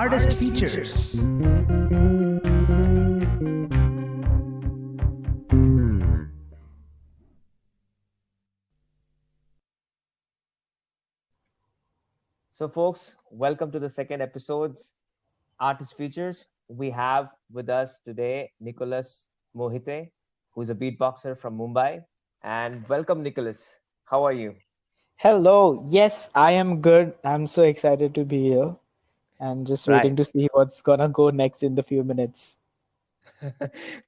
Artist Features. So, folks, welcome to the second episode's Artist Features. We have with us today Nicholas Mohite, who's a beatboxer from Mumbai. And welcome, Nicholas. How are you? Hello. Yes, I am good. I'm so excited to be here and just waiting Right. to see what's gonna go next in the few minutes.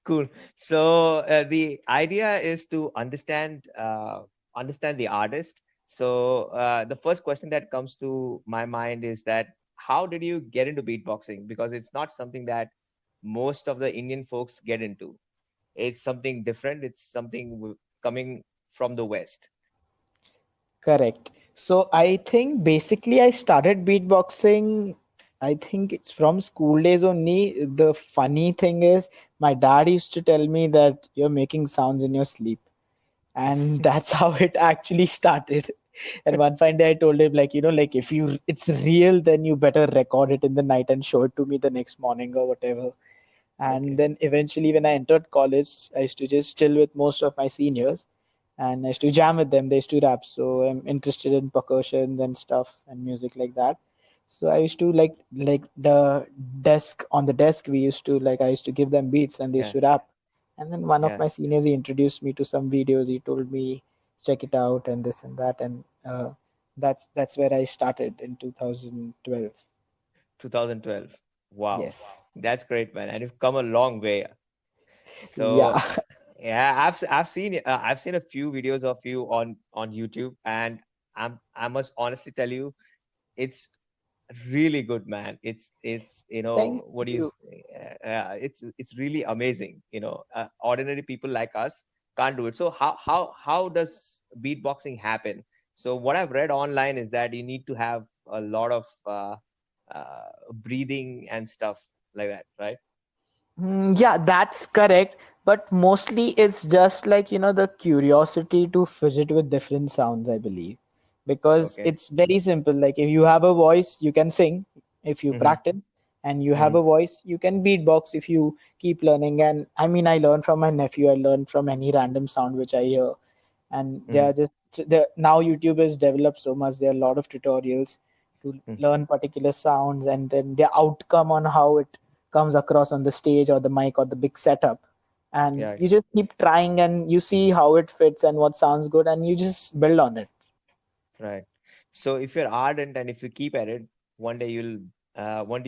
Cool. So the idea is to understand the artist. So the first question that comes to my mind is that how did you get into beatboxing? Because it's not something that most of the Indian folks get into. It's something different. It's something coming from the West. Correct. So I think basically I started beatboxing. I think it's from school days only. The funny thing is, my dad used to tell me that you're making sounds in your sleep. And that's how it actually started. And one fine day I told him, like, like if it's real, then you better record it in the night and show it to me the next morning or whatever. And Okay. then eventually, when I entered college, I used to just chill with most of my seniors and I used to jam with them. They used to rap. So I'm interested in percussion and stuff and music like that. So I used to like the desk on the desk we used to like I used to give them beats and they used Yeah. to rap. And then one of Yeah. my seniors he introduced me to some videos. He told me check it out and this and that and that's where I started in 2012. 2012. Wow. Yes. That's great, man. And you've come a long way. So Yeah. yeah, I've seen a few videos of you on YouTube, and I must honestly tell you, it's really good, man. It's Thank what do you you. it's really amazing. Ordinary people like us can't do it. So how does beatboxing happen? So what I've read online is that you need to have a lot of breathing and stuff like that, right? Yeah, that's correct. But mostly it's just like, the curiosity to fidget with different sounds, I believe. Because Okay. it's very simple. Like if you have a voice, you can sing if you Mm-hmm. practice, and you have Mm-hmm. a voice, you can beatbox if you keep learning. And I mean, I learned from my nephew, I learned from any random sound which I hear. And they Mm-hmm. are just now YouTube has developed so much. There are a lot of tutorials to learn particular sounds and then the outcome on how it comes across on the stage or the mic or the big setup. And Yeah. you just keep trying and you see how it fits and what sounds good and you just build on it. Right. So if you're ardent and if you keep at it, one day you'll one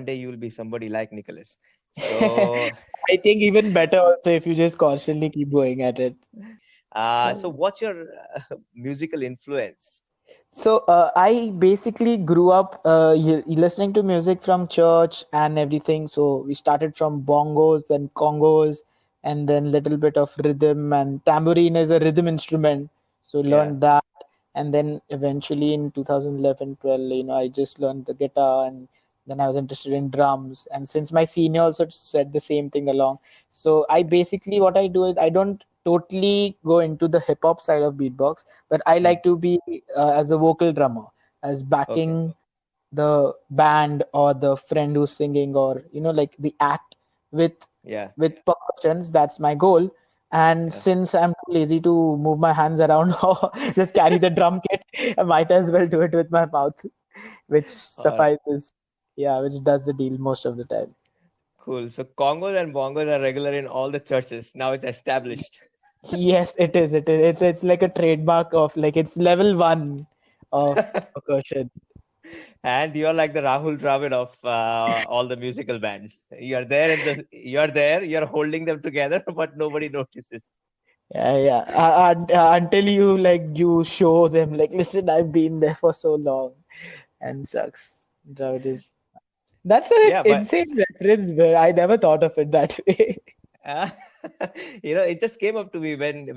day you'll be somebody like Nicholas. So I think even better also if you just constantly keep going at it. so what's your musical influence? So I basically grew up listening to music from church and everything. So we started from bongos, then congos, and then little bit of rhythm. And tambourine is a rhythm instrument, so Yeah. learned that. And then eventually in 2011, 12, I just learned the guitar, and then I was interested in drums. And since my senior also said the same thing along, so I basically what I do is I don't totally go into the hip hop side of beatbox, but I Mm. like to be as a vocal drummer, as Okay. backing the band or the friend who's singing, or like the act with Yeah. percussions. That's my goal. And Yeah. since I'm too lazy to move my hands around or just carry the drum kit, I might as well do it with my mouth, which All right. suffices. Yeah, which does the deal most of the time. Cool. So congos and bongos are regular in all the churches. Now it's established. Yes, it is. It is. It's like a trademark of like it's level one of percussion. And you're like the Rahul Dravid of all the musical bands. You're there, you're holding them together, but nobody notices. Yeah, yeah. Until you you show them like, listen, I've been there for so long, and sucks. That is that's an Yeah, but insane reference, but I never thought of it that way. uh, it just came up to me when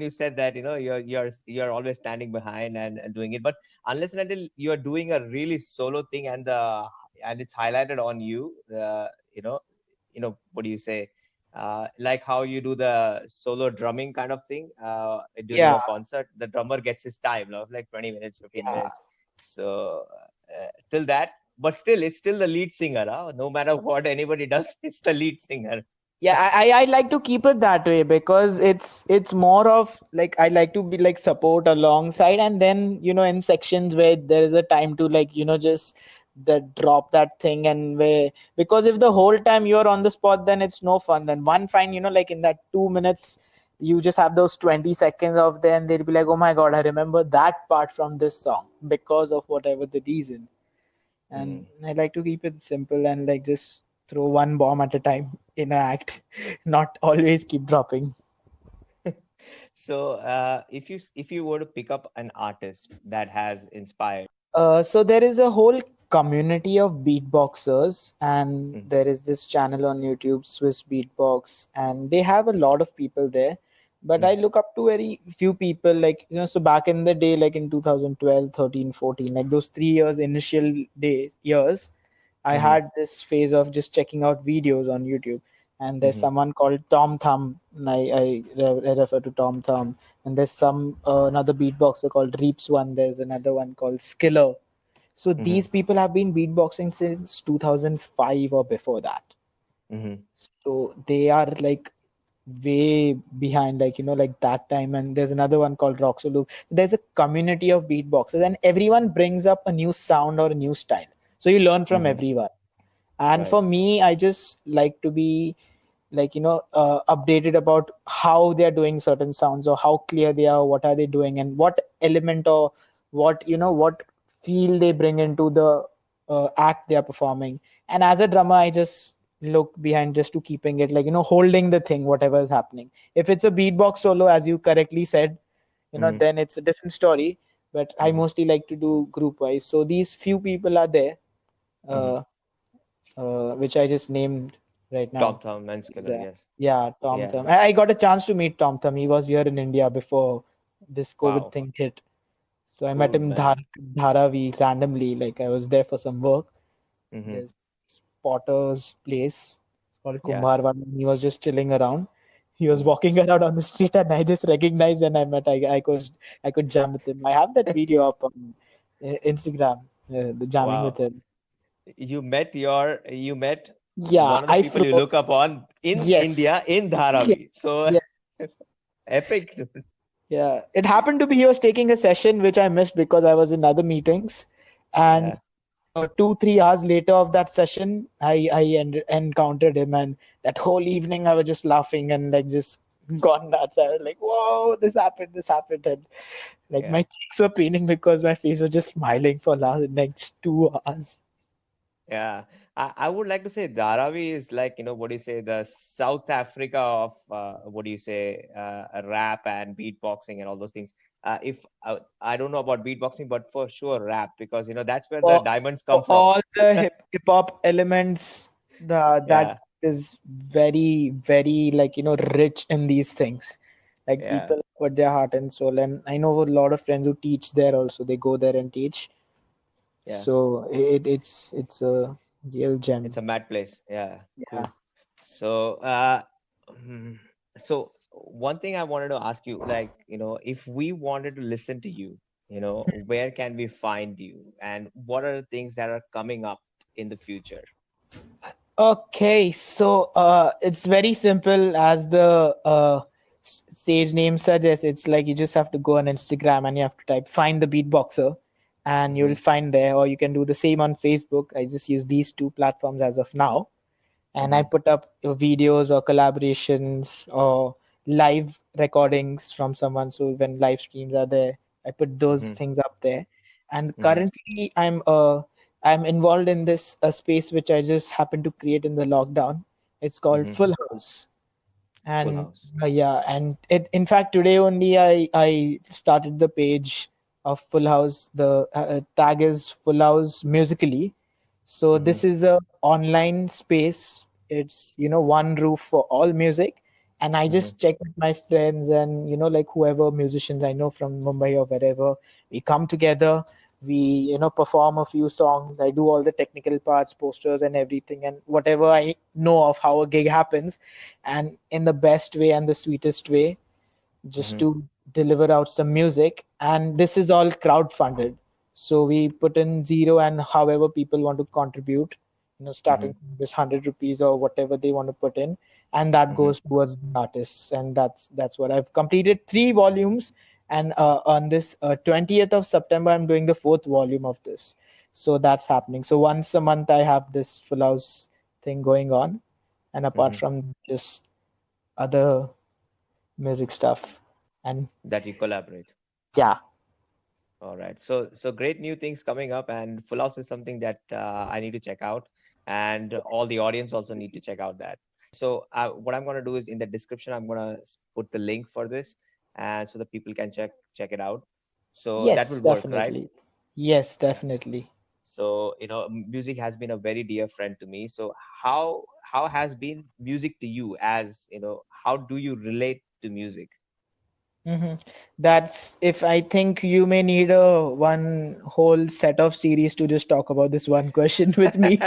you said that you're always standing behind and doing it, but unless and until you're doing a really solo thing and it's highlighted on you, you know what do you say, like how you do the solo drumming kind of thing during a Yeah, concert, the drummer gets his time, like 20 minutes, 15 yeah. minutes. So till that but still, it's still the lead singer. Huh? No matter what anybody does, it's the lead singer. Yeah, I like to keep it that way because it's more of like I like to be like support alongside, and then in sections where there is a time to like just that drop that thing, and where, because if the whole time you're on the spot, then it's no fun. Then one fine, like in that 2 minutes, you just have those 20 seconds of them, they'll be like, oh my god, I remember that part from this song because of whatever the reason. And Mm. I like to keep it simple and like just throw one bomb at a time in an act, not always keep dropping. So, if you were to pick up an artist that has inspired. So there is a whole community of beatboxers, and Mm, there is this channel on YouTube, Swiss Beatbox, and they have a lot of people there. But I mm, look up to very few people, like so back in the day, like in 2012, 13, 14, like those 3 years, initial days, years, I mhm, had this phase of just checking out videos on YouTube. And there's mhm, someone called Tom Thumb. And I refer to Tom Thumb. And there's some another beatboxer called Reeps One. There's another one called Skiller. So mhm, these people have been beatboxing since 2005 or before that. mhm, So they are like way behind, like like that time. And there's another one called Roxolo. There's a community of beatboxers, and everyone brings up a new sound or a new style. So you learn from mhm. everyone. And Right. for me, I just like to be like updated about how they are doing certain sounds, or how clear they are, what are they doing, and what element or what feel they bring into the act they are performing. And as a drummer, I just look behind just to keeping it like holding the thing, whatever is happening. If it's a beatbox solo, as you correctly said, Mhm, then it's a different story. But I mhm, mostly like to do group wise. So these few people are there, mhm. uh, which I just named right Tom now. Thumb and Skiller, Yeah, yes. yeah, Tom Yeah. Thumb. I got a chance to meet Tom Thumb. He was here in India before this COVID Wow. thing hit. So I met Cool, him man. Dharavi randomly. Like I was there for some work. Mhm. There's Potter's place. It's called Yeah. Kumbharwan. And he was just chilling around. He was Mhm. walking around on the street, and I just recognized, and I could jam with him. I have that video up on Instagram, the jamming with Wow. him. You met Yeah, one of the I people you froze. look upon in Yes. India in Yeah. Dharavi. So Yeah. epic. Dude. Yeah, it happened to be he was taking a session which I missed because I was in other meetings, and Yeah. 2 3 hours later of that session, I encountered him, and that whole evening I was just laughing and like just gone nuts. I was like, "Whoa, this happened," and like Yeah. my cheeks were paining because my face was just smiling for last next 2 hours. Yeah, I would like to say Dharavi is like, what do you say, the South Africa of what do you say, rap and beatboxing and all those things. If I don't know about beatboxing, but for sure rap, because that's where the For diamonds come for from. all the hip hop elements, that Yeah, is very very like rich in these things. Like yeah, people put their heart and soul, and I know a lot of friends who teach there also. They go there and teach. yeah. So it's a real It's gem. a mad place. Yeah, Yeah. cool. So, mm, so one thing I wanted to ask you, like, if we wanted to listen to you, where can we find you, and what are the things that are coming up in the future? Okay, so it's very simple as the stage name suggests. It's like you just have to go on Instagram and you have to type find the beatboxer, and Mm-hmm, you'll find there, or you can do the same on Facebook. I just use these two platforms as of now, and I mm-hmm, put up videos or collaborations or live recordings from someone. So when live streams are there, I put those mm-hmm, things up there. And mm-hmm, currently, I'm involved in this space which I just happened to create in the lockdown. It's called mm-hmm. Full House. Full And house. yeah, and it in fact today only I started the page of Full House. The tag is Full House Musically. So Mm-hmm, this is a online space. It's one roof for all music, and I mm-hmm, just check with my friends and like whoever musicians I know from Mumbai or wherever. We come together, we perform a few songs. I do all the technical parts, posters and everything, and whatever I know of how a gig happens, and in the best way and the sweetest way, just mm-hmm, to deliver out some music. And this is all crowd funded. So we put in zero, and however people want to contribute, Mm-hmm. starting from this 100 rupees or whatever they want to put in, and that Mm-hmm. goes towards the artists. And that's what I've completed, 3 volumes. And on this 20th of September, I'm doing the fourth volume of this. So that's happening. So once a month, I have this full house thing going on, and apart Mm-hmm. from just other music stuff. And That you collaborate. yeah. All right. So great new things coming up, and Full House is something that I need to check out, and all the audience also need to check out that. So what I'm gonna do is in the description, I'm gonna put the link for this, and so that people can check it out. So that Yes, will work, right? definitely. Yes, Yeah. definitely. So music has been a very dear friend to me. So how has been music to you? As how do you relate to music? hmm That's, if I think you may need a one whole set of series to just talk about this one question with me.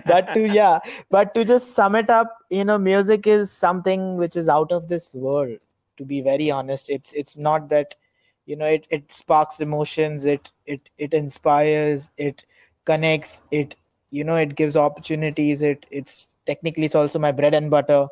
But to yeah, but to just sum it up, music is something which is out of this world. To be very honest, it's not that, it sparks emotions, it inspires, it connects, it gives opportunities. It's technically, it's also my bread and butter,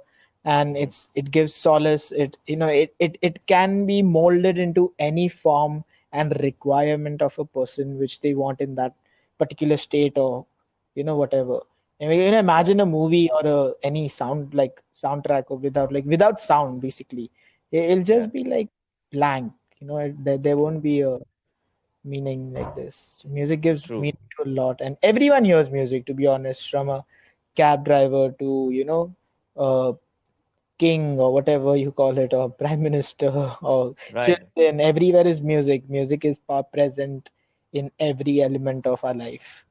and Mhm. it gives solace. It can be molded into any form and requirement of a person which they want in that particular state, or whatever. I mean, Right. imagine a movie or any sound, like soundtrack, or without sound, basically it'll Yeah. just be like blank. There won't be a meaning like this. Music gives True. meaning to a lot, and everyone hears music, to be honest, from a cab driver to uh, king, or whatever you call it, or prime minister, or Right. children. Everywhere is music. Music is present in every element of our life.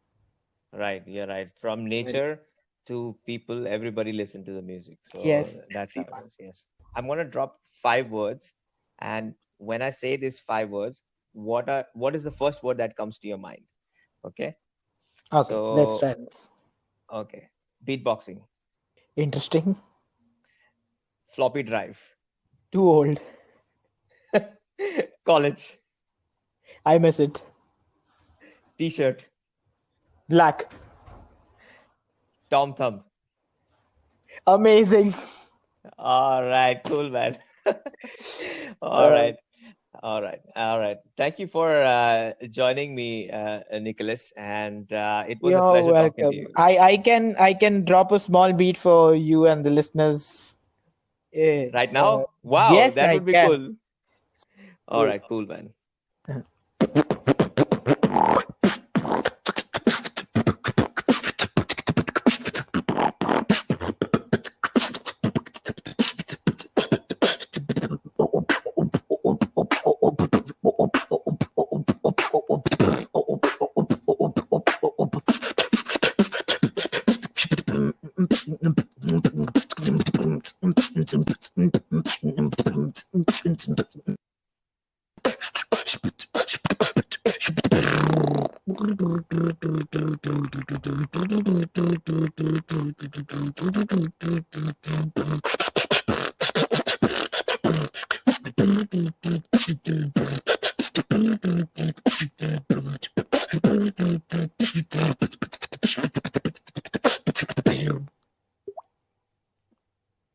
Right. You're right. From Very. nature to people, everybody listen to the music. So Yes, that's how it everyone. is. Yes. I'm gonna drop 5 words, and when I say these 5 words, what is the first word that comes to your mind? Okay. Okay, let's So try this. okay. Beatboxing, Interesting. floppy drive, Too old. college, I miss it. t-shirt, Black. Tom Thumb. Amazing. All right, cool, man. All uh, right. All right. All right. Thank you for joining me, Nicholas. And it was a you're pleasure talking to welcome. you. I can drop a small beat for you and the listeners. Eh, Right now? Wow, yes, that I would be can. cool. All Cool. right, cool, man.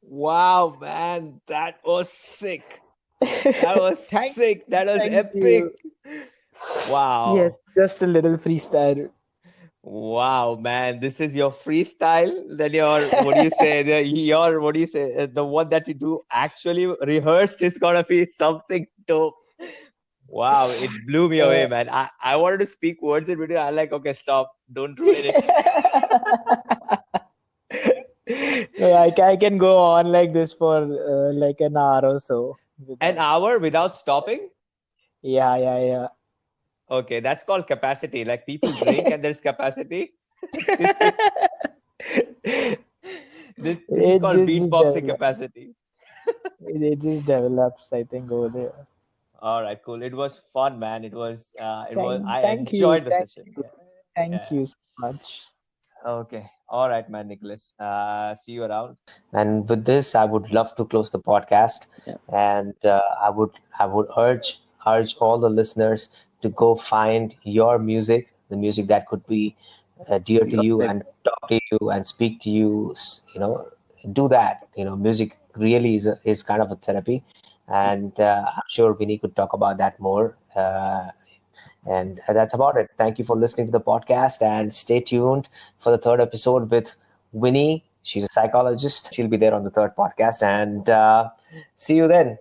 Wow, man, that was sick. That was Thank sick. That was thank you. epic. Yes, Wow. just a little freestyle. Wow, man, this is your freestyle. Then your what do you say? Your what do you say? The one that you do actually rehearsed is gonna be something dope. Wow, it blew me away, Uh, man. I wanted to speak words in between. I'm like, okay, stop, don't ruin it. no, I can go on like this for like an hour or so An without. hour without stopping? Yeah, yeah, Okay, that's called capacity. Like people drink yeah. and there's capacity. This is this is it called just beatboxing develops. capacity. It just develops, I think, over there. All right, cool. It was fun, man. It was Thank, I thank you, enjoyed the thank session. you, Yeah. thank Yeah. you so much. Okay. All right, man, Nicholas. See you around. And with this, I would love to close the podcast, Yeah. and I would urge all the listeners to go find your music, the music that could be dear to you, Perfect. and talk to you and speak to you. Do that. Music really is kind of a therapy, and I'm sure Vinny could talk about that more. And that's about it. Thank you for listening to the podcast, and stay tuned for the third episode with Winnie. She's a psychologist. She'll be there on the third podcast, and see you then.